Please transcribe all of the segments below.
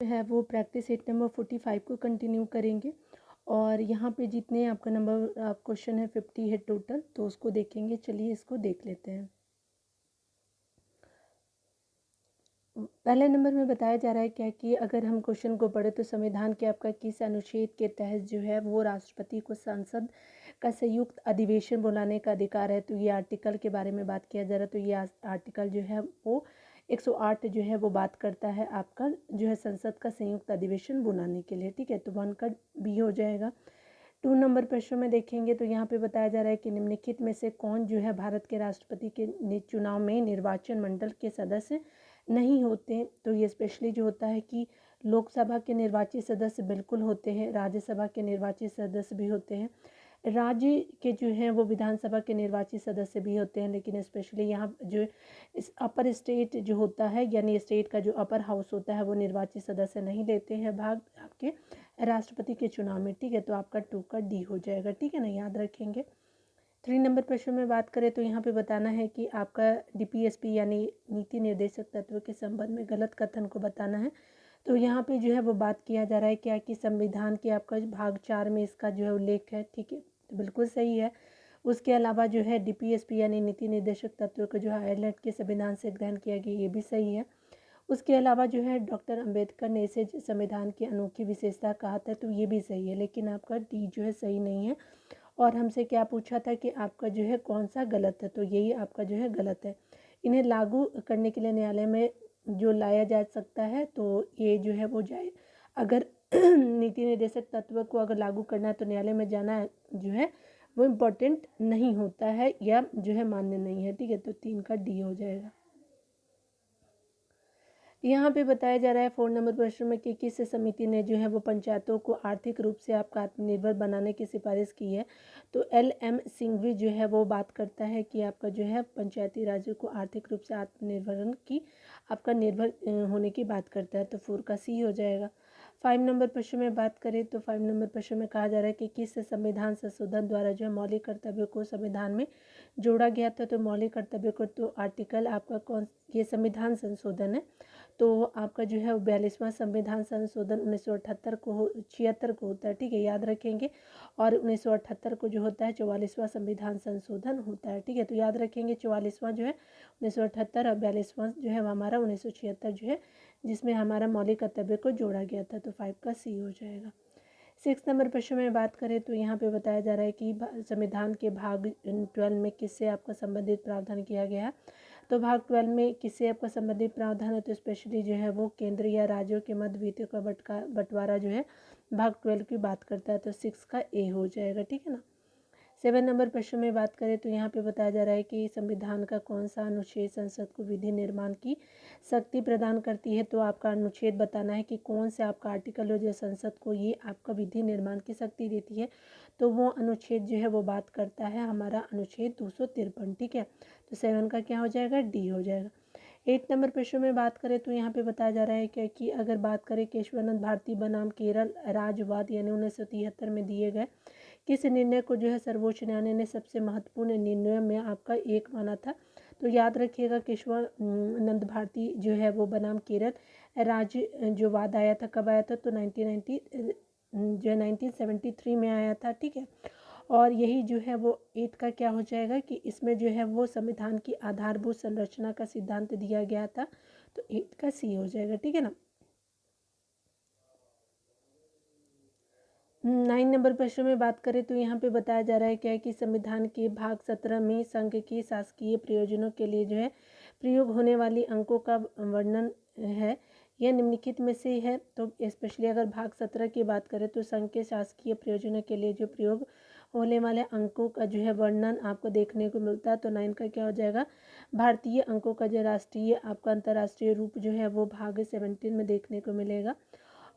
है वो practice set number 45 को कंटिन्यू करेंगे। और यहाँ पे जितने आपका नंबर क्वेश्चन है 50 है टोटल, तो उसको देखेंगे। चलिए इसको देख लेते हैं। पहले नंबर में बताया जा रहा है क्या कि अगर हम क्वेश्चन को पढ़े तो संविधान के आपका किस अनुच्छेद के तहत जो है वो राष्ट्रपति को संसद का संयुक्त अधिवेशन बुलाने का अधिकार है। तो ये आर्टिकल के बारे में बात किया जा रहा है। तो ये आर्टिकल जो है वो 108 जो है वो बात करता है आपका जो है संसद का संयुक्त अधिवेशन बुलाने के लिए। ठीक है, तो 1 का बी हो जाएगा। 2 नंबर प्रश्न में देखेंगे तो यहाँ पे बताया जा रहा है कि निम्नलिखित में से कौन जो है भारत के राष्ट्रपति के चुनाव में निर्वाचन मंडल के सदस्य नहीं होते। तो ये स्पेशली जो होता है कि लोकसभा के निर्वाचित सदस्य बिल्कुल होते हैं, राज्यसभा के निर्वाचित सदस्य भी होते हैं, राज्य के जो हैं वो विधानसभा के निर्वाचित सदस्य भी होते हैं। लेकिन स्पेशली यहाँ जो इस अपर स्टेट जो होता है यानी स्टेट का जो अपर हाउस होता है वो निर्वाचित सदस्य नहीं लेते हैं भाग आपके राष्ट्रपति के चुनाव में। ठीक है, तो आपका 2 का डी हो जाएगा। ठीक है ना, याद रखेंगे। 3 नंबर प्रश्न में बात करें तो यहाँ पे बताना है कि आपका डीपीएसपी यानी नीति निर्देशक तत्व के संबंध में गलत कथन को बताना है। तो यहाँ पे जो है वो बात किया जा रहा है क्या कि संविधान के आपका भाग 4 में इसका जो है उल्लेख है। ठीक है, तो बिल्कुल सही है। उसके अलावा जो है डीपीएसपी यानी नीति निर्देशक तत्व को जो है आयरलैंड के संविधान से ग्रहण किया गया, ये भी सही है। उसके अलावा जो है डॉक्टर अंबेडकर ने इसे संविधान की अनोखी विशेषता कहा था, तो ये भी सही है। लेकिन आपका डी जो है सही नहीं है। और हमसे क्या पूछा था कि आपका जो है कौन सा गलत है, तो यही आपका जो है गलत है। इन्हें लागू करने के लिए न्यायालय में जो लाया जा सकता है, तो ये जो है वो जाए अगर नीति निर्देशक तत्व को अगर लागू करना है तो न्यायालय में जाना जो है वो इम्पोर्टेंट नहीं होता है या जो है मान्य नहीं है। ठीक है, तो 3 का डी हो जाएगा। यहाँ पे बताया जा रहा है 4 नंबर प्रश्न में कि किस समिति ने जो है वो पंचायतों को आर्थिक रूप से आपका आत्मनिर्भर बनाने की सिफारिश की है। तो LM सिंघवी जो है वो बात करता है कि आपका जो है पंचायती राज्यों को आर्थिक रूप से आत्मनिर्भर की आपका निर्भर होने की बात करता है। तो 4 का सी हो जाएगा। 5 नंबर प्रश्न में बात करें तो 5 नंबर प्रश्न में कहा जा रहा है कि किस संविधान संशोधन द्वारा जो है मौलिक कर्तव्यों को संविधान में जोड़ा गया था। तो मौलिक कर्तव्यों को तो आर्टिकल आपका कौन, ये संविधान संशोधन है। तो आपका जो है 42वां संविधान संशोधन 1978 को 76 को होता है। ठीक है, याद रखेंगे। और 1978 को जो होता है 44वां संविधान संशोधन होता है। ठीक है, तो याद रखेंगे 44वां जो है 1978 और 42वां जो है हमारा 1976 जो है जिसमें हमारा मौलिक कर्तव्य को जोड़ा गया था। तो 5 का सी हो जाएगा। 6 नंबर प्रश्न में बात करें तो यहाँ पे बताया जा रहा है कि संविधान के भाग 12 में किससे आपका संबंधित प्रावधान किया गया है। तो भाग 12 में किससे आपका संबंधित प्रावधान है, तो स्पेशली जो है वो केंद्र या राज्यों के मध्य वित्त का बंटवारा जो है भाग 12 की बात करता है। तो 6 का ए हो जाएगा। ठीक है ना। 7 नंबर प्रश्न में बात करें तो यहाँ पे बताया जा रहा है कि संविधान का कौन सा अनुच्छेद संसद को विधि निर्माण की शक्ति प्रदान करती है। तो आपका अनुच्छेद बताना है कि कौन से आपका आर्टिकल हो जो संसद को ये आपका विधि निर्माण की शक्ति देती है। तो वो अनुच्छेद जो है वो बात करता है हमारा अनुच्छेद 253। ठीक है, तो 7 का क्या हो जाएगा, डी हो जाएगा। 8 नंबर प्रश्न में बात करें तो यहाँ पे बताया जा रहा है क्या कि अगर बात करें केशवानंद भारती बनाम केरल राज्यवाद यानी 1973 में दिए गए किस निर्णय को जो है सर्वोच्च न्यायालय ने सबसे महत्वपूर्ण निर्णय में आपका एक माना था। तो याद रखिएगा केशवानंद भारती जो है वो बनाम केरल राज्य जो वाद आया था, कब आया था, तो 1990 जो है 1973 में आया था। ठीक है, और यही जो है वो 8 का क्या हो जाएगा कि इसमें जो है वो संविधान की आधारभूत संरचना का सिद्धांत दिया गया था। तो 8 का सी हो जाएगा। ठीक है ना। 9 नंबर प्रश्न में बात करें तो यहाँ पे बताया जा रहा है क्या है कि संविधान के भाग 17 में संघ की शासकीय प्रयोजनों के लिए जो है प्रयोग होने वाली अंकों का वर्णन है। यह निम्नलिखित में से है। तो स्पेशली अगर भाग 17 की बात करें तो संघ के शासकीय प्रयोजनों के लिए जो प्रयोग होने वाले अंकों का जो है वर्णन आपको देखने को मिलता है। तो 9 का क्या हो जाएगा, भारतीय अंकों का जो राष्ट्रीय आपका अंतर्राष्ट्रीय रूप जो है वो भाग 17 में देखने को मिलेगा।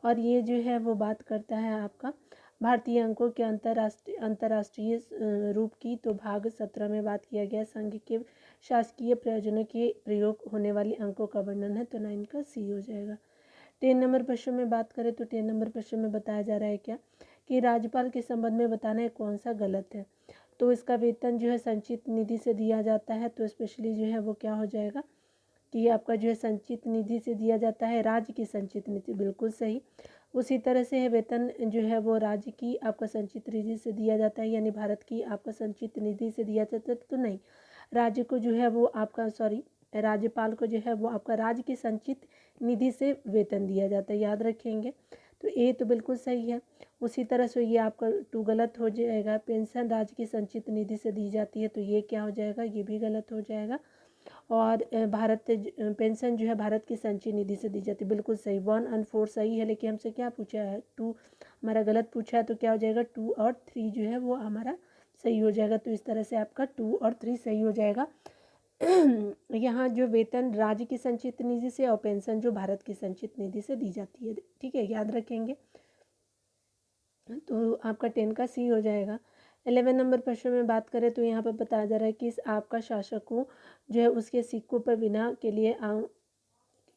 और ये जो है वो बात करता है आपका भारतीय अंकों के अंतर्राष्ट्रीय रूप की। तो भाग 17 में बात किया गया संघ के शासकीय प्रयोजनों के प्रयोग होने वाली अंकों का वर्णन है। तो 9 का सी हो जाएगा। 10 नंबर प्रश्न में बात करें तो 10 नंबर प्रश्न में बताया जा रहा है क्या कि राज्यपाल के संबंध में बताना है कौन सा गलत है। तो इसका वेतन जो है संचित निधि से दिया जाता है। तो स्पेशली जो है वो क्या हो जाएगा कि आपका जो है संचित निधि से दिया जाता है, राज्य की संचित निधि, बिल्कुल सही। उसी तरह से है वेतन जो है वो राज्य की आपका संचित निधि से दिया जाता है, यानी भारत की आपका संचित निधि से दिया जाता है, तो नहीं, राज्य को जो है वो आपका राज्यपाल को जो है वो आपका राज्य की संचित निधि से वेतन दिया जाता है, याद रखेंगे। तो ए तो बिल्कुल सही है। उसी तरह से ये आपका 2 गलत हो जाएगा। पेंशन राज्य की संचित निधि से दी जाती है, तो ये क्या हो जाएगा, ये भी गलत हो जाएगा। और पेंशन जो है भारत की संचयी निधि से दी जाती है, बिल्कुल सही। 1 और 4 सही है, लेकिन हमसे क्या पूछा है, 2 हमारा गलत पूछा है, तो क्या हो जाएगा 2 और 3 जो है वो हमारा सही हो जाएगा। तो इस तरह से आपका 2 और 3 सही हो जाएगा। यहाँ जो वेतन राज्य की संचित निधि से और पेंशन जो भारत की संचित निधि से दी जाती है, ठीक है, याद रखेंगे। तो आपका 10 का सी हो जाएगा। 11 नंबर प्रश्न में बात करें तो यहाँ पर बताया जा रहा है कि इस आपका शासक को जो है उसके सिक्कों पर बिना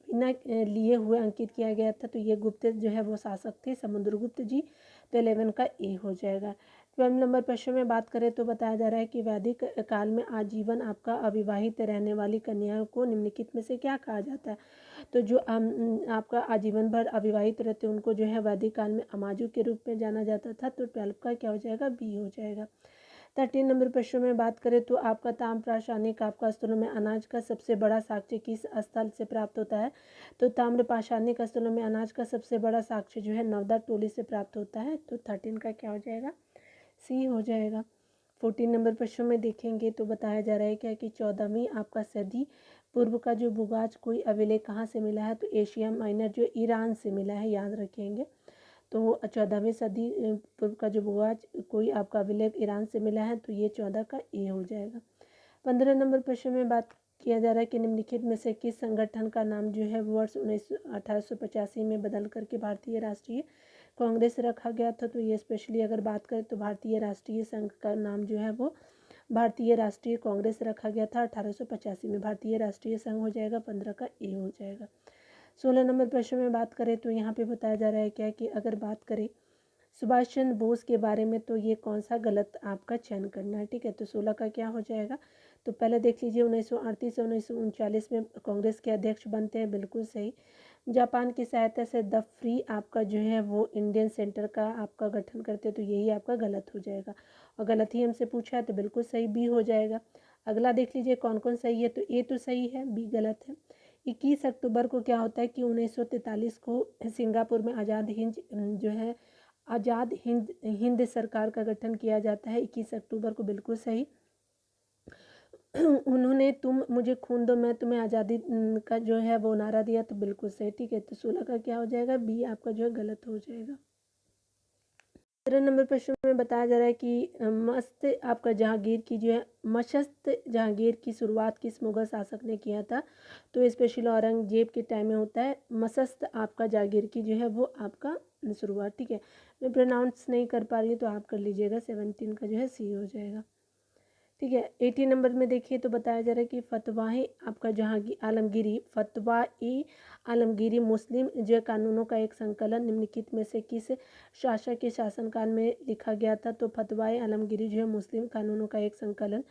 लिए हुए अंकित किया गया था। तो ये गुप्त जो है वो शासक थे समुद्रगुप्त जी। तो 11 का ए हो जाएगा। 12 नंबर प्रश्न में बात करें तो बताया जा रहा है कि वैदिक काल में आजीवन आपका अविवाहित रहने वाली कन्याओं को निम्नलिखित में से क्या कहा जाता है। तो जो आपका आजीवन भर अविवाहित रहते उनको जो है वैदिक काल में अमाजु के रूप में जाना जाता था। तो 12 का क्या हो जाएगा, बी हो जाएगा। 13 नंबर प्रश्न में बात करें तो आपका ताम्र पाषाणिक आपका स्थलों में अनाज का सबसे बड़ा साक्ष्य किस स्थल से प्राप्त होता है। तो ताम्र पाषाणिक स्थलों में अनाज का सबसे बड़ा साक्ष्य जो है नवदा टोली से प्राप्त होता है। तो 13 का क्या हो जाएगा, सी हो जाएगा। 14 नंबर प्रश्न में देखेंगे तो बताया जा रहा है क्या कि 14वीं आपका सदी पूर्व का जो बुगाज कोई अभिलेख कहाँ से मिला है। तो एशिया माइनर जो ईरान से मिला है, याद रखेंगे। तो 14वीं सदी पूर्व का जो बुगाज कोई आपका अभिलेख ईरान से मिला है, तो ये 14 का ए हो जाएगा। 15 नंबर प्रश्न में बात किया जा रहा है कि निम्नलिखित में से किस संगठन का नाम जो है वर्ष 1885 में बदल करके भारतीय राष्ट्रीय कांग्रेस रखा गया था। तो ये स्पेशली अगर बात करें तो भारतीय राष्ट्रीय संघ का नाम जो है वो भारतीय राष्ट्रीय कांग्रेस रखा गया था 1885 में। भारतीय राष्ट्रीय संघ हो जाएगा, 15 का ए हो जाएगा। 16 नंबर प्रश्न में बात करें तो यहाँ पे बताया जा रहा है क्या कि अगर बात करें सुभाष चंद्र बोस के बारे में तो ये कौन सा गलत आपका चयन करना है, ठीक है। तो 16 का क्या हो जाएगा, तो पहले देख लीजिए 1938 से 1939 में कांग्रेस के अध्यक्ष बनते हैं, बिल्कुल सही। जापान की सहायता से द फ्री आपका जो है वो इंडियन सेंटर का आपका गठन करते हैं, तो यही आपका गलत हो जाएगा। और गलत ही हमसे पूछा है तो बिल्कुल सही बी हो जाएगा। अगला देख लीजिए कौन कौन सही है। तो ए तो सही है, बी गलत है। 21 अक्टूबर को क्या होता है कि 1943 को सिंगापुर में आज़ाद हिंद सरकार का गठन किया जाता है 21 अक्टूबर को, बिल्कुल सही। उन्होंने तुम मुझे खून दो मैं तुम्हें आज़ादी का जो है वो नारा दिया, तो बिल्कुल सही, ठीक है। तो 16 का क्या हो जाएगा, बी आपका जो है गलत हो जाएगा। 13 नंबर प्रश्न में बताया जा रहा है कि मशस्त जहांगीर की शुरुआत किस मुगल शासक ने किया था। तो स्पेशली औरंगजेब के टाइम में होता है मशस्त आपका जहांगीर की जो है वो आपका शुरुआत, ठीक है। मैं प्रोनाउंस नहीं कर पा रही हूँ तो आप कर लीजिएगा। 17 का जो है सी हो जाएगा, ठीक है। 18 नंबर में देखिए तो बताया जा रहा है कि फतवाए आपका आलमगीरी मुस्लिम जो कानूनों का एक संकलन निम्नलिखित में से किस शासक के शासनकाल में लिखा गया था। तो फतवाए आलमगीरी जो है मुस्लिम कानूनों का एक संकलन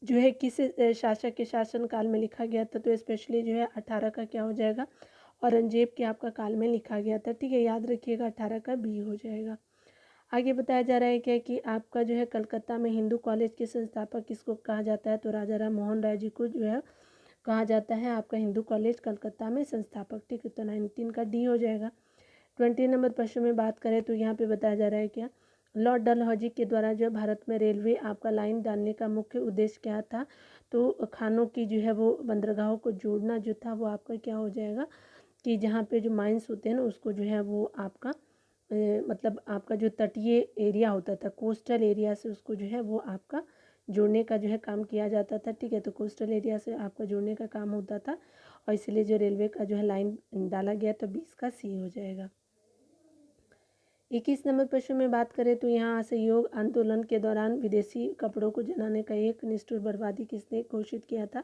जो है किस शासक के शासनकाल में लिखा गया था। तो स्पेशली जो है 18 का क्या हो जाएगा, औरंगजेब के आपका काल में लिखा गया था, ठीक है, याद रखिएगा। 18 का बी हो जाएगा। आगे बताया जा रहा है क्या कि आपका जो है कलकत्ता में हिंदू कॉलेज के संस्थापक किसको कहा जाता है। तो राजा राम मोहन राय जी को जो है कहा जाता है आपका हिंदू कॉलेज कलकत्ता में संस्थापक, ठीक है। तो 19 का डी हो जाएगा। 20 नंबर प्रश्न में बात करें तो यहाँ पे बताया जा रहा है क्या लॉर्ड डलहौजी के द्वारा जो भारत में रेलवे आपका लाइन डालने का मुख्य उद्देश्य क्या था। तो खानों की जो है वो बंदरगाहों को जोड़ना जो था वो आपका क्या हो जाएगा कि जहाँ पे जो माइंस होते हैं ना उसको जो है वो आपका मतलब आपका जो तटीय एरिया होता था कोस्टल एरिया से उसको जो है वो आपका जोड़ने का जो है काम किया जाता था, ठीक है। तो कोस्टल एरिया से आपका जोड़ने का काम होता था और इसलिए जो रेलवे का जो है लाइन डाला गया तो 20 का सी हो जाएगा। 21 नंबर प्रश्न में बात करें तो यहाँ असहयोग आंदोलन के दौरान विदेशी कपड़ों को जलाने का एक निष्ठुर बर्बादी किसने घोषित किया था।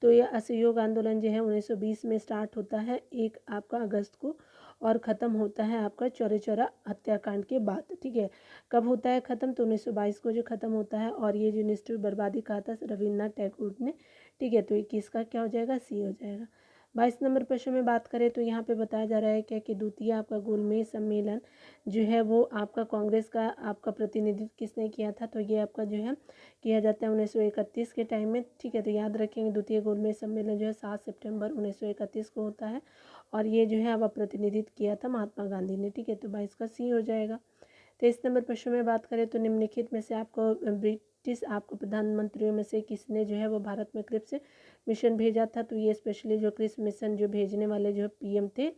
तो यह असहयोग आंदोलन जो है 1920 में स्टार्ट होता है 1 आपका अगस्त को और ख़त्म होता है आपका चौरी चौरा हत्याकांड के बाद, ठीक है। कब होता है ख़त्म, तो 1922 को जो ख़त्म होता है। और ये जो निष्ठुर बर्बादी कहा था रविन्द्रनाथ टैगोर ने ठीक है, तो 21 का क्या हो जाएगा, सी हो जाएगा। 22 नंबर प्रश्न में बात करें तो यहाँ पे बताया जा रहा है क्या कि द्वितीय आपका गोलमेज सम्मेलन जो है वो आपका कांग्रेस का आपका प्रतिनिधित्व किसने किया था, तो ये आपका जो है किया जाता है 1931 के टाइम में। ठीक है, तो याद रखेंगे द्वितीय गोलमेज सम्मेलन जो है 7 सितंबर 1931 को होता है और ये जो है अब प्रतिनिधित्व किया था महात्मा गांधी ने। ठीक है, तो 22 का सी हो जाएगा। 23 नंबर प्रश्न में बात करें तो निम्नलिखित में से आपको ब्रिटिश आपको प्रधानमंत्रियों में से किसने जो है वो भारत में क्रिप्स मिशन भेजा था, तो ये स्पेशली जो क्रिप्स मिशन जो भेजने वाले जो पीएम थे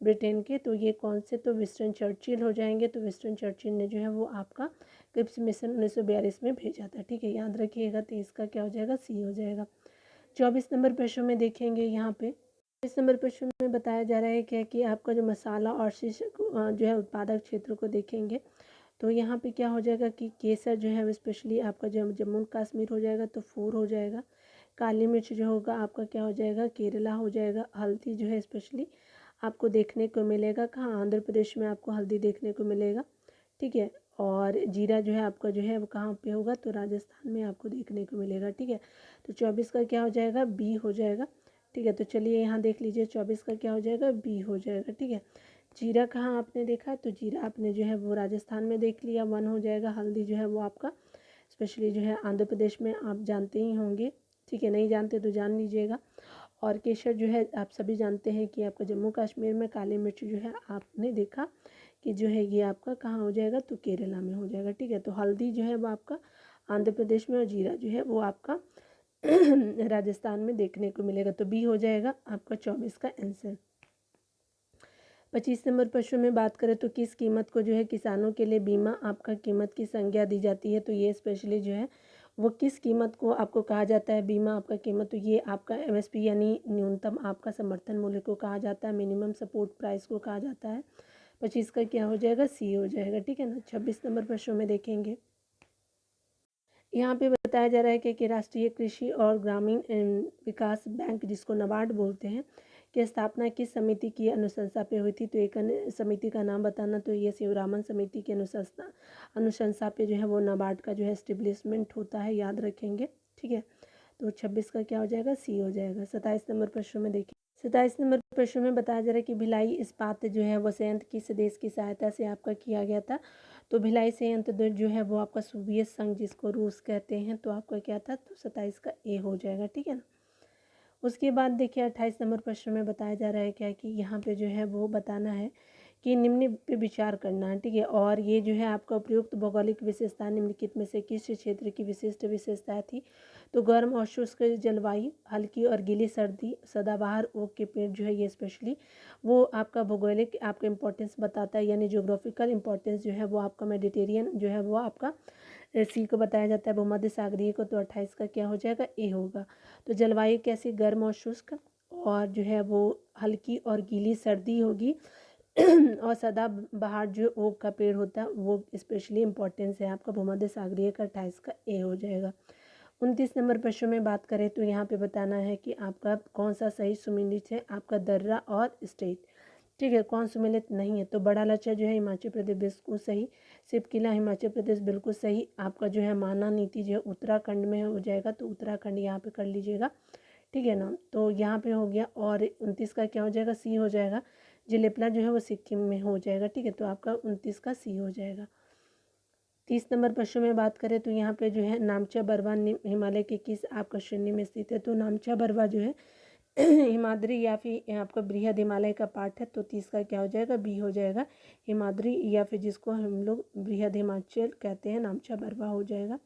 ब्रिटेन के, तो ये कौन से, तो विंस्टन चर्चिल हो जाएंगे। तो विंस्टन चर्चिल ने जो है वो आपका क्रिप्स मिशन 1942 में भेजा था। ठीक है, याद रखिएगा। तो इसका क्या हो जाएगा, सी हो जाएगा। 24 नंबर प्रश्न में देखेंगे यहाँ पे 24 नंबर प्रश्न में बताया जा रहा है क्या कि आपका जो मसाला और जो है उत्पादक क्षेत्र को देखेंगे तो यहाँ पे क्या हो जाएगा कि केसर जो है वो स्पेशली आपका जो जम्मू कश्मीर हो जाएगा तो 4 हो जाएगा। काली मिर्च जो होगा आपका क्या हो जाएगा, केरला हो जाएगा। हल्दी जो है स्पेशली आपको देखने को मिलेगा कहाँ, आंध्र प्रदेश में आपको हल्दी देखने को मिलेगा। ठीक है, और जीरा जो है आपका जो है वो कहाँ पे होगा, तो राजस्थान में आपको देखने को मिलेगा। ठीक है, तो 24 का क्या हो जाएगा, बी हो जाएगा। ठीक है, तो चलिए यहाँ देख लीजिए 24 का क्या हो जाएगा, बी हो जाएगा। ठीक है, जीरा कहाँ आपने देखा, तो जीरा आपने जो है वो राजस्थान में देख लिया, 1 हो जाएगा। हल्दी जो है वो आपका स्पेशली जो है आंध्र प्रदेश में आप जानते ही होंगे। ठीक है, नहीं जानते तो जान लीजिएगा। और केसर जो है आप सभी जानते हैं कि आपका जम्मू कश्मीर में। काली मिर्च जो है आपने देखा कि जो है ये आपका कहाँ हो जाएगा, तो केरला में हो जाएगा। ठीक है, तो हल्दी जो है वो आपका आंध्र प्रदेश में और जीरा जो है वो आपका राजस्थान में देखने को मिलेगा। तो बी हो जाएगा आपका 24 का आंसर। 25 नंबर प्रश्न में बात करें तो किस कीमत को जो है किसानों के लिए बीमा आपका कीमत की संज्ञा दी जाती है, तो ये स्पेशली जो है वो किस कीमत को आपको कहा जाता है बीमा आपका कीमत, तो ये आपका एमएसपी यानी न्यूनतम आपका समर्थन मूल्य को कहा जाता है, मिनिमम सपोर्ट प्राइस को कहा जाता है। 25 का क्या हो जाएगा, सी हो जाएगा। ठीक है ना। 26 नंबर प्रश्न में देखेंगे, यहाँ पे बताया जा रहा है कि राष्ट्रीय कृषि और ग्रामीण विकास बैंक जिसको नाबार्ड बोलते हैं की स्थापना किस समिति की अनुशंसा पे हुई थी, तो एक समिति का नाम बताना, तो ये शिवरामन समिति की अनुशंसा पे जो है वो नाबार्ड का जो है एस्टेब्लिशमेंट होता है, याद रखेंगे। ठीक है, तो 26 का क्या हो जाएगा, सी हो जाएगा। 27 नंबर प्रश्न में देखिए 27 नंबर प्रश्न में बताया जा रहा है कि भिलाई इस्पात जो है वो संयंत्र किस देश की सहायता से आपका किया गया था, तो भिलाई संयंत्र जो है वो आपका सोवियत संघ जिसको रूस कहते हैं, तो आपका क्या था, तो 27 का ए हो जाएगा। ठीक है ना। उसके बाद देखिए 28 नंबर प्रश्न में बताया जा रहा है क्या कि यहाँ पे जो है वो बताना है कि निम्न पे विचार करना है। ठीक है, और ये जो है आपका उपयुक्त भौगोलिक विशेषता निम्नलिखित में से किस क्षेत्र की विशिष्ट विशेषता थी, तो गर्म और शुष्क जलवायु, हल्की और गीली सर्दी, सदाबहार ओक के पेड़ जो है ये स्पेशली वो आपका भौगोलिक आपका इंपॉर्टेंस बताता है, यानी जोग्राफिकल इंपॉर्टेंस जो है वो आपका मेडिटेरियन जो है वो आपका सी को बताया जाता है, भूमध्य सागरीय को, तो 28 का क्या हो जाएगा, ए होगा। तो जलवायु कैसी, गर्म और शुष्क, और जो है वो हल्की और गीली सर्दी होगी और सदाबहार जो ओक का पेड़ होता है वो स्पेशली इंपॉर्टेंस है आपका भूमध्य सागरीय का, 28 का ए हो जाएगा। 29 नंबर प्रश्न में बात करें तो यहाँ पे बताना है कि आपका कौन सा सही सुमेलित है, आपका दर्रा और स्टेट। ठीक है, कौन सुमेलित नहीं है, तो बड़ा लच्छा जो है हिमाचल प्रदेश बिल्कुल सही, शिव किला हिमाचल प्रदेश बिल्कुल सही, आपका जो है माना नीति जो है उत्तराखंड में हो जाएगा, तो उत्तराखंड यहाँ पे कर लीजिएगा। ठीक है ना, तो यहाँ पे हो गया। और 29 का क्या हो जाएगा, सी हो जाएगा। जिलेपला जो है वो सिक्किम में हो जाएगा। ठीक है, तो आपका 29 का सी हो जाएगा। 30 नंबर प्रश्न में बात करें तो यहाँ पे जो है नामचा बरवा हिमालय के किस आपका श्रेणी में स्थित है, तो नामचा बरवा जो है हिमाद्री या फिर आपका बृहद हिमालय का पार्ट है, तो 30 का क्या हो जाएगा, बी हो जाएगा। हिमाद्री या फिर जिसको हम लोग बृहद हिमाचल कहते हैं, नामचा बरवा हो जाएगा,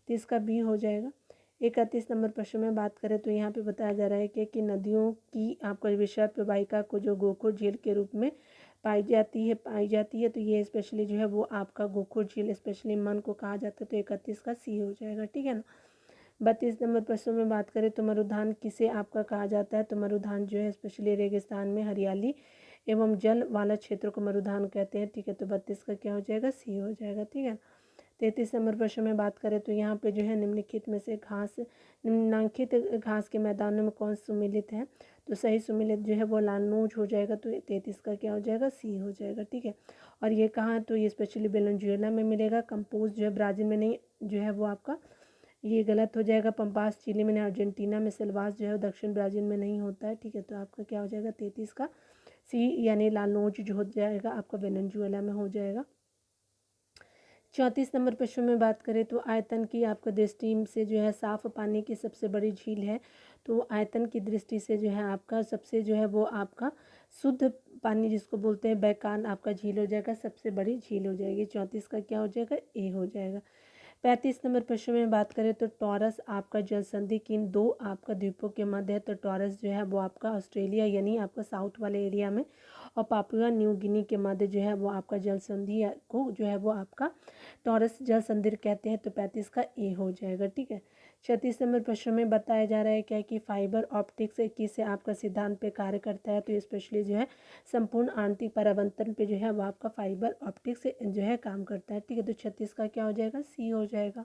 30 का बी हो जाएगा। 31 नंबर प्रश्न में बात करें तो यहाँ पे बताया जा रहा है कि नदियों की आपका विषय प्रवाहिका को जो गोखुर झील के रूप में पाई जाती है, तो ये स्पेशली जो है वो आपका गोखुर झील स्पेशली मन को कहा जाता है, तो 31 का सी हो जाएगा। ठीक है ना। 32 नंबर प्रश्न में बात करें तो मरुधान किसे आपका कहा जाता है, तो मरुधान जो है स्पेशली रेगिस्तान में हरियाली एवं जल वाला क्षेत्र को मरुधान कहते हैं। ठीक है, तो 32 का क्या हो जाएगा, सी हो जाएगा। ठीक है। 33 नंबर प्रश्न में बात करें तो यहाँ पे जो है निम्नलिखित में से निम्नांकित घास के मैदानों में कौन सुमिलित है, तो सही सुमिलित जो है वो लानूज हो जाएगा, तो 33 का क्या हो जाएगा, सी हो जाएगा। ठीक है, और ये कहाँ, तो ये स्पेशली वेनेजुएला में मिलेगा। कंपोज जो है ब्राज़ील में नहीं, जो है वो आपका ये गलत हो जाएगा। पंपास चिली में, अर्जेंटीना में। सिल्वास जो है दक्षिण ब्राज़ील में नहीं होता है, ठीक है। तो आपका क्या हो जाएगा 33 का सी यानी लानोज जो हो जाएगा आपका वेनेजुएला में हो जाएगा। 34 नंबर प्रश्न में बात करें तो आयतन की आपका दृष्टि से जो है साफ़ पानी की सबसे बड़ी झील है, तो आयतन की दृष्टि से जो है आपका सबसे जो है वो आपका शुद्ध पानी जिसको बोलते हैं बैकान आपका झील हो जाएगा, सबसे बड़ी झील हो जाएगी। 34 का क्या हो जाएगा ए हो जाएगा। 35 नंबर प्रश्न में बात करें तो टॉरस आपका जल संधि किन दो आपका द्वीपों के मध्य है, तो टॉरस जो है वो आपका ऑस्ट्रेलिया यानी आपका साउथ वाले एरिया में, और पापुआ न्यू गिनी के मध्य जो है वो आपका जल संधि को जो है वो आपका टॉरस जल संधि कहते हैं। तो 35 का ए हो जाएगा, ठीक है। 36 नंबर प्रश्न में बताया जा रहा है क्या कि फाइबर ऑप्टिक्स किस आपका सिद्धांत पे कार्य करता है, तो स्पेशली जो है संपूर्ण आंतरिक परावर्तन पे जो है वो आपका फाइबर ऑप्टिक्स जो है काम करता है, ठीक है। तो 36 का क्या हो जाएगा सी हो जाएगा।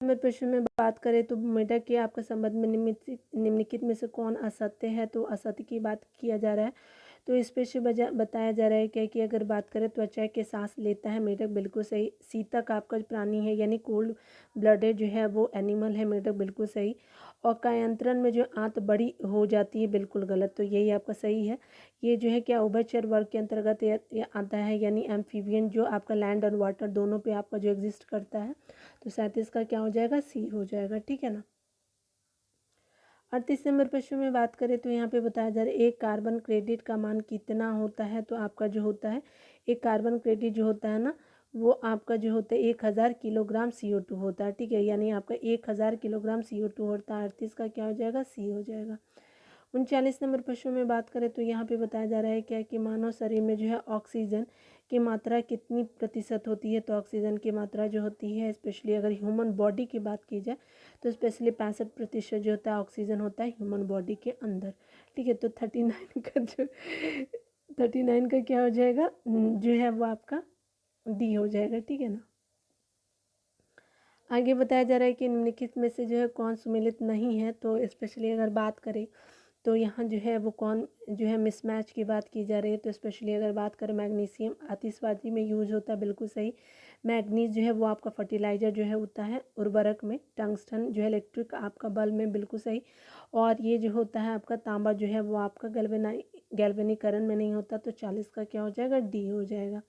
नंबर प्रश्न में बात करें तो मेढक के आपका संबंध में निम्नलिखित में से कौन असत्य है, तो असत्य की बात किया जा रहा है। तो इस पे से बताया जा रहा है क्या कि अगर बात करें त्वचा के सांस लेता है मेढक, बिल्कुल सही। शीतक आपका प्राणी है यानी कोल्ड ब्लडेड जो है वो एनिमल है मेढक, बिल्कुल सही। और कायांतरण में जो आंत बड़ी हो जाती है, बिल्कुल गलत, तो यही आपका सही है। ये जो है क्या उभयचर वर्ग के अंतर्गत ये आता है, यानी एम्फीबियन जो आपका लैंड और वाटर दोनों पे आपका जो एग्जिस्ट करता है। तो 37 का क्या हो जाएगा सी हो जाएगा, ठीक है ना। 38 नंबर प्रश्न में बात करें तो यहाँ पे बताया जा रहा है एक कार्बन क्रेडिट का मान कितना होता है, तो आपका जो होता है एक कार्बन क्रेडिट जो होता है ना वो आपका जो होता है 1000 किलोग्राम CO2 होता है, ठीक है। यानी आपका 1000 किलोग्राम CO2 होता है। 38 का क्या हो जाएगा सी हो जाएगा। 39 नंबर प्रश्न में बात करें तो यहाँ पे बताया जा रहा है क्या कि मानव शरीर में जो है ऑक्सीजन की मात्रा कितनी प्रतिशत होती है, तो ऑक्सीजन की मात्रा जो होती है स्पेशली अगर ह्यूमन बॉडी की बात की जाए तो स्पेशली 65% जो होता है ऑक्सीजन होता है ह्यूमन बॉडी के अंदर, ठीक है। तो 39 का क्या हो जाएगा जो है वो आपका डी हो जाएगा, ठीक है ना। आगे बताया जा रहा है कि निम्नलिखित में से जो है कौन सुमेलित नहीं है, तो स्पेशली अगर बात करें तो यहाँ जो है वो कौन जो है मिसमैच की बात की जा रही है, तो स्पेशली अगर बात करें मैग्नीशियम आतिशबाजी में यूज होता है, बिल्कुल सही। मैग्नीज जो है वो आपका फर्टिलाइजर जो है होता है उर्वरक में। टंगस्टन जो है इलेक्ट्रिक आपका बल्ब में, बिल्कुल सही। और ये जो होता है आपका तांबा जो है वो आपका गैल्वेनीकरण में नहीं होता, तो 40 का क्या हो जाएगा डी हो जाएगा।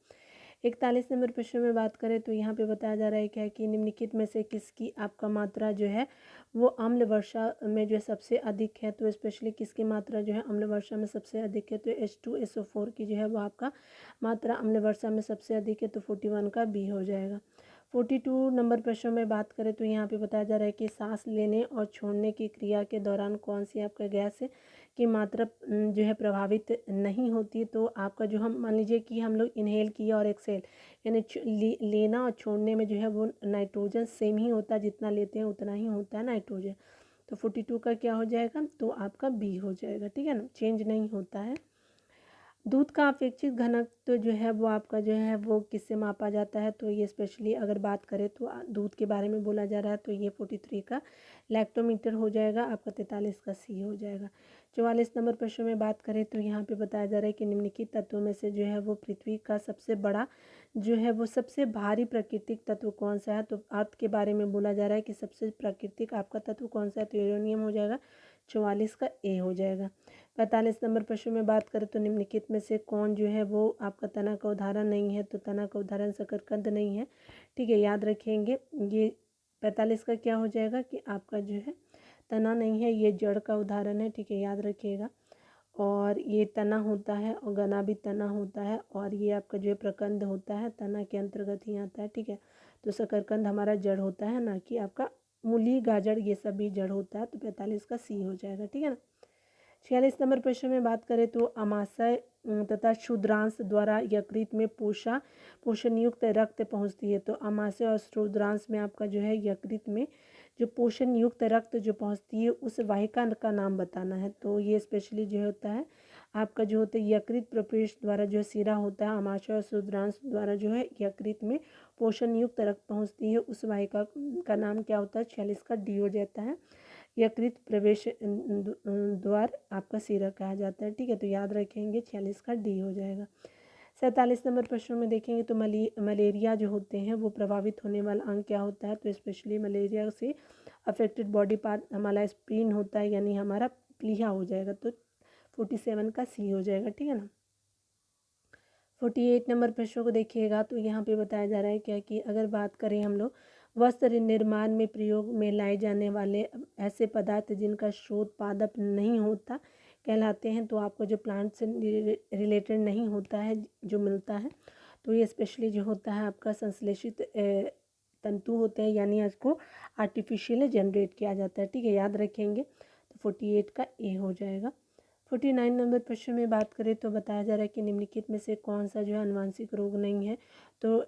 41 नंबर प्रश्न में बात करें तो यहाँ पे बताया जा रहा है क्या कि निम्नलिखित में से किसकी आपका मात्रा जो है वो अम्ल वर्षा में जो है सबसे अधिक है, तो स्पेशली किसकी मात्रा जो है अम्ल वर्षा में सबसे अधिक है, तो H2SO4 की जो है वो आपका मात्रा अम्ल वर्षा में सबसे अधिक है, तो 41 का बी हो जाएगा। 42 नंबर प्रश्न में बात करें तो यहाँ पे बताया जा रहा है कि सांस लेने और छोड़ने की क्रिया के दौरान कौन सी आपका गैस की मात्रा जो है प्रभावित नहीं होती, तो आपका जो हम मान लीजिए कि हम लोग इनहेल किया और एक्सेल यानी लेना और छोड़ने में जो है वो नाइट्रोजन सेम ही होता है, जितना लेते हैं उतना ही होता है नाइट्रोजन। तो 42 का क्या हो जाएगा तो आपका बी हो जाएगा, ठीक है ना, चेंज नहीं होता है। दूध का अपेक्षित घनत्व तो जो है वो आपका जो है वो किससे मापा जाता है, तो ये स्पेशली अगर बात करें तो दूध के बारे में बोला जा रहा है, तो ये 43 का लैक्टोमीटर हो जाएगा आपका। 43 का सी हो जाएगा। 44 नंबर प्रश्न में बात करें तो यहाँ पे बताया जा रहा है कि निम्नलिखित तत्वों में से जो है वो पृथ्वी का सबसे बड़ा जो है वो सबसे भारी प्राकृतिक तत्व कौन सा है, तो अर्थ के बारे में बोला जा रहा है कि सबसे प्राकृतिक आपका तत्व कौन सा है, तो यूरेनियम हो जाएगा। 44 का ए हो जाएगा। 45 नंबर प्रश्न में बात करें तो निम्नलिखित में से कौन जो है वो आपका तना का उदाहरण नहीं है, तो तना का उदाहरण शकरकंद नहीं है, ठीक है, याद रखेंगे। ये 45 का क्या हो जाएगा कि आपका जो है तना नहीं है, ये जड़ का उदाहरण है, ठीक है, याद रखिएगा। और ये तना होता है और गना भी तना होता है, और ये आपका जो है प्रकंद होता है तना के अंतर्गत ही आता है, ठीक है। तो शकरकंद हमारा जड़ होता है, ना कि आपका मूली गाजर ये सब भी जड़ होता है, तो 45 का सी हो जाएगा, ठीक है ना। 46 नंबर प्रश्न में बात करें तो अमाशय तथा क्षुद्रांश द्वारा यकृत में पोषण युक्त रक्त पहुंचती है, तो अमाशय और क्षुद्रांश में आपका जो है यकृत में जो पोषण युक्त रक्त जो पहुंचती है उस वाहिका का नाम बताना है, तो ये स्पेशली जो होता है आपका जो होता है यकृत प्रपेश द्वारा जो सिरा होता है, अमाशय और क्षुद्रांश द्वारा जो है यकृत में पोषण युक्त रक्त पहुँचती है उस वाहिका का नाम क्या होता है। 46 का डी हो जाता है, यकृत प्रवेश द्वार आपका सिरा कहा जाता है, ठीक है, तो याद रखेंगे 46 का डी हो जाएगा। 47 नंबर प्रश्न में देखेंगे तो मलेरिया जो होते हैं वो प्रभावित होने वाला अंग क्या होता है, तो स्पेशली मलेरिया से अफेक्टेड बॉडी पार्ट हमारा स्प्लीन होता है, यानी हमारा प्लीहा हो जाएगा, तो 47 का सी हो जाएगा, ठीक है ना। 48 नंबर प्रश्न को देखिएगा तो यहाँ पे बताया जा रहा है क्या कि अगर बात करें हम लोग वस्त्र निर्माण में प्रयोग में लाए जाने वाले ऐसे पदार्थ जिनका स्रोत पादप नहीं होता कहलाते हैं, तो आपको जो प्लांट से रिलेटेड नहीं होता है जो मिलता है, तो ये स्पेशली जो होता है आपका संश्लेषित तंतु होते हैं, यानी इसको आर्टिफिशियल जनरेट किया जाता है, ठीक है, याद रखेंगे। तो 48 का ए हो जाएगा। 49 नंबर प्रश्न में बात करें तो बताया जा रहा है कि निम्नलिखित में से कौन सा जो है आनुवांशिक रोग नहीं है, तो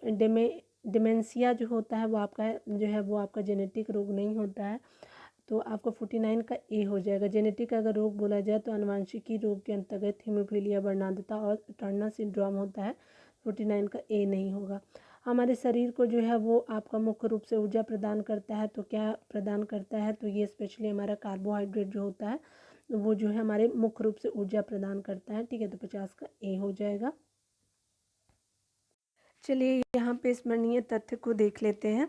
डिमेंशिया जो होता है वो आपका जो है वो आपका जेनेटिक रोग नहीं होता है, तो आपको 49 का ए हो जाएगा। जेनेटिक अगर रोग बोला जाए तो आनुवांशिकी रोग के अंतर्गत हीमोफीलिया, बर्नार्डता और टर्नर सिंड्रोम होता है, 49 का ए नहीं होगा। हमारे शरीर को जो है वो आपका मुख्य रूप से ऊर्जा प्रदान करता है, तो क्या प्रदान करता है, तो ये स्पेशली हमारा कार्बोहाइड्रेट जो होता है वो जो है हमारे मुख्य रूप से ऊर्जा प्रदान करता है, ठीक है, तो 50 का ए हो जाएगा। चलिए यहाँ पे स्मरणीय तथ्य को देख लेते हैं।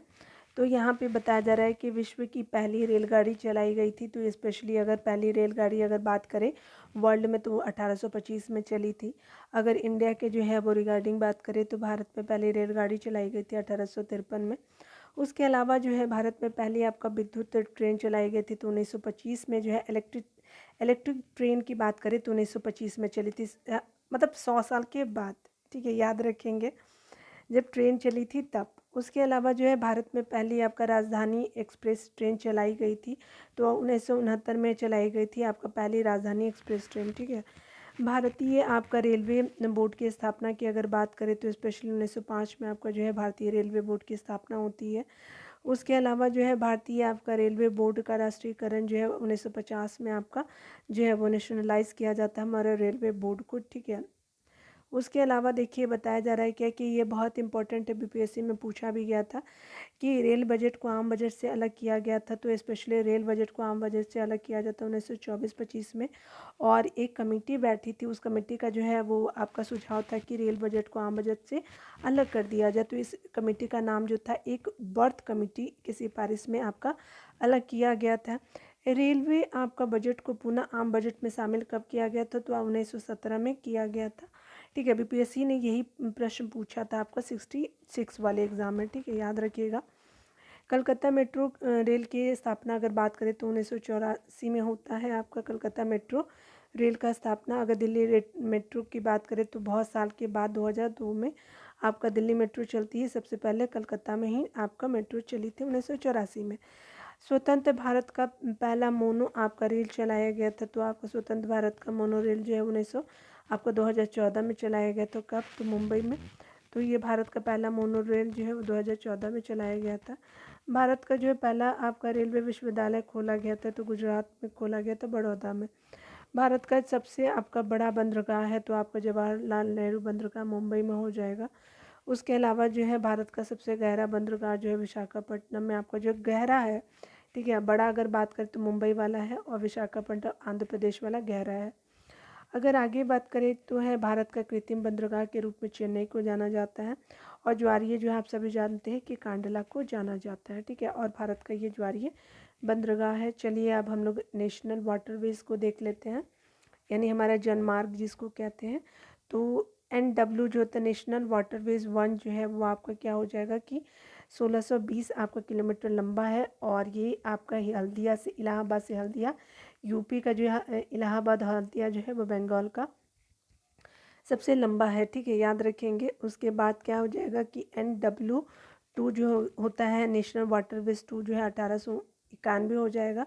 तो यहाँ पे बताया जा रहा है कि विश्व की पहली रेलगाड़ी चलाई गई थी, तो स्पेशली अगर पहली रेलगाड़ी अगर बात करें वर्ल्ड में तो वो 1825 में चली थी। अगर इंडिया के जो है वो रिगार्डिंग बात करें तो भारत में पहली रेलगाड़ी चलाई गई थी 1853 में। उसके अलावा जो है भारत में पहले आपका विद्युत ट्रेन चलाई गई थी, तो 1925 में जो है इलेक्ट्रिक ट्रेन की बात करें तो 1925 में चली थी, मतलब 100 साल के बाद, ठीक है, याद रखेंगे जब ट्रेन चली थी तब। उसके अलावा जो है भारत में पहली आपका राजधानी एक्सप्रेस ट्रेन चलाई गई थी, तो 1969 में चलाई गई थी आपका पहली राजधानी एक्सप्रेस ट्रेन, ठीक है। भारतीय आपका रेलवे बोर्ड की स्थापना की अगर बात करें तो स्पेशली 1905 में आपका जो है भारतीय रेलवे बोर्ड की स्थापना होती है। उसके अलावा जो है भारतीय आपका रेलवे बोर्ड का राष्ट्रीयकरण जो है 1950 में आपका जो है वो नेशनलाइज किया जाता है हमारे रेलवे बोर्ड को, ठीक है। उसके अलावा देखिए बताया जा रहा है क्या कि ये बहुत इंपॉर्टेंट है, बीपीएससी में पूछा भी गया था कि रेल बजट को आम बजट से अलग किया गया था, तो स्पेशली रेल बजट को आम बजट से अलग किया जाता है 1924-25 में, और एक कमेटी बैठी थी, उस कमेटी का जो है वो आपका सुझाव था कि रेल बजट को आम बजट से अलग कर दिया जाए, तो इस कमेटी का नाम जो था एक बर्थ कमेटी की सिफारिश में आपका अलग किया गया था। रेलवे आपका बजट को पुनः आम बजट में शामिल कब किया गया था, तो 1917 में किया गया था, ठीक है। बीपीएससी ने यही प्रश्न पूछा था आपका 66 वाले एग्जाम में, ठीक है, याद रखिएगा। कलकत्ता मेट्रो रेल की स्थापना अगर बात करें तो 1984 में होता है आपका कलकत्ता मेट्रो रेल का स्थापना। अगर दिल्ली मेट्रो की बात करें तो बहुत साल के बाद 2002 में आपका दिल्ली मेट्रो चलती है, सबसे पहले कलकत्ता में ही आपका मेट्रो चली थी 1984 में। स्वतंत्र भारत का पहला मोनो आपका रेल चलाया गया था, तो आपका स्वतंत्र भारत का मोनो रेल जो है 2014 में चलाया गया था, कब, तो मुंबई में। तो ये भारत का पहला मोनो रेल जो है वो 2014 में चलाया गया था। भारत का जो है पहला आपका रेलवे विश्वविद्यालय खोला गया था, तो गुजरात में खोला गया था, बड़ौदा में। भारत का सबसे आपका बड़ा बंदरगाह है तो आपका जवाहरलाल नेहरू बंदरगाह मुंबई में हो जाएगा। उसके अलावा जो है भारत का सबसे गहरा बंदरगाह जो है विशाखापट्टनम में आपका जो गहरा है, ठीक है, बड़ा अगर बात करें तो मुंबई वाला है और विशाखापट्टनम आंध्र प्रदेश वाला गहरा है। अगर आगे बात करें तो है भारत का कृत्रिम बंदरगाह के रूप में चेन्नई को जाना जाता है, और ज्वारीय जो है आप सभी जानते हैं कि कांडला को जाना जाता है, ठीक है, और भारत का ये ज्वारीय बंदरगाह है। चलिए अब हम लोग नेशनल वाटरवेज को देख लेते हैं, यानी हमारा जलमार्ग जिसको कहते हैं। तो NW जो होता है नेशनल वाटरवेज 1 जो है वो आपका क्या हो जाएगा कि 1620 आपका किलोमीटर लंबा है, और ये आपका हल्दिया से इलाहाबाद से हल्दिया यूपी का जो है, इलाहाबाद हल्दिया जो है वो बंगाल का सबसे लंबा है, ठीक है, याद रखेंगे। उसके बाद क्या हो जाएगा कि NW2 जो होता है नेशनल वाटरवेज 2 जो है 1891 हो जाएगा,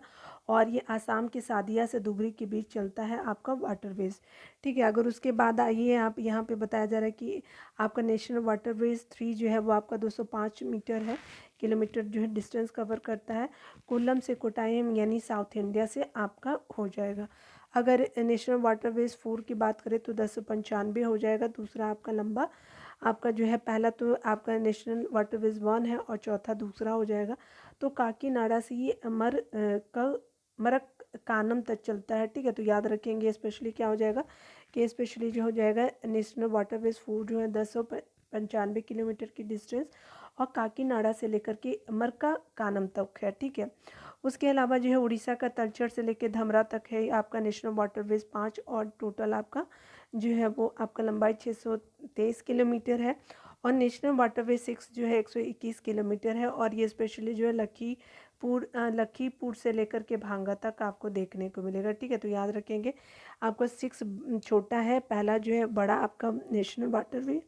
और ये आसाम के सादिया से धुबरी के बीच चलता है आपका वाटरवेज, ठीक है। अगर उसके बाद आइए आप यहाँ पे बताया जा रहा है कि आपका नेशनल वाटरवेज 3 जो है वो आपका 205 मीटर है, किलोमीटर जो है डिस्टेंस कवर करता है, कोल्लम से कोट्टायम यानी साउथ इंडिया से आपका हो जाएगा। अगर नेशनल वाटरवेज 4 की बात करें तो 1095 हो जाएगा, दूसरा आपका लंबा आपका जो है, पहला तो आपका नेशनल वाटरवेज 1 है और चौथा दूसरा हो जाएगा। तो काकीनाडा से ये मरक कानम तक चलता है, ठीक है। तो याद रखेंगे स्पेशली क्या हो जाएगा कि स्पेशली जो हो जाएगा नेशनल वाटरवेज 4 जो है 1095 किलोमीटर की डिस्टेंस और काकीनाडा से लेकर के मरका कानम तक है, ठीक है। उसके अलावा जो है उड़ीसा का तलचर से लेकर धमरा तक है आपका नेशनल वाटरवेज 5 और टोटल आपका जो है वो आपका लंबाई 623 किलोमीटर है। और नेशनल वाटरवे 6 जो है 121 किलोमीटर है और ये स्पेशली जो है लखीमपुर से लेकर के भांगा तक आपको देखने को मिलेगा, ठीक है। तो याद रखेंगे आपका 6 छोटा है, पहला जो है बड़ा आपका नेशनल वाटरवे,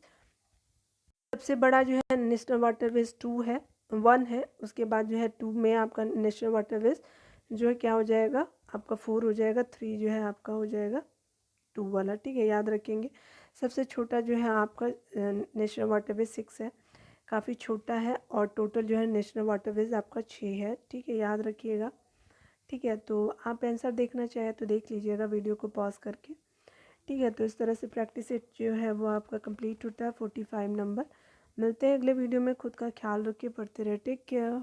सबसे बड़ा जो है नेशनल वाटरवेज 2 है 1 है। उसके बाद जो है 2 में आपका नेशनल वाटरवेज जो है क्या हो जाएगा आपका 4 हो जाएगा, 3 जो है आपका हो जाएगा 2 वाला, ठीक है। याद रखेंगे सबसे छोटा जो है आपका नेशनल वाटरवेज 6 है, काफ़ी छोटा है और टोटल जो है नेशनल वाटरवेज आपका 6 है, ठीक है। याद रखिएगा, ठीक है। तो आप आंसर देखना चाहें तो देख लीजिएगा वीडियो को पॉज करके, ठीक है। तो इस तरह से प्रैक्टिस सेट जो है वो आपका कंप्लीट होता है 45 नंबर। मिलते हैं अगले वीडियो में, खुद का ख्याल रखिए, पढ़ते रहे, टेक केयर।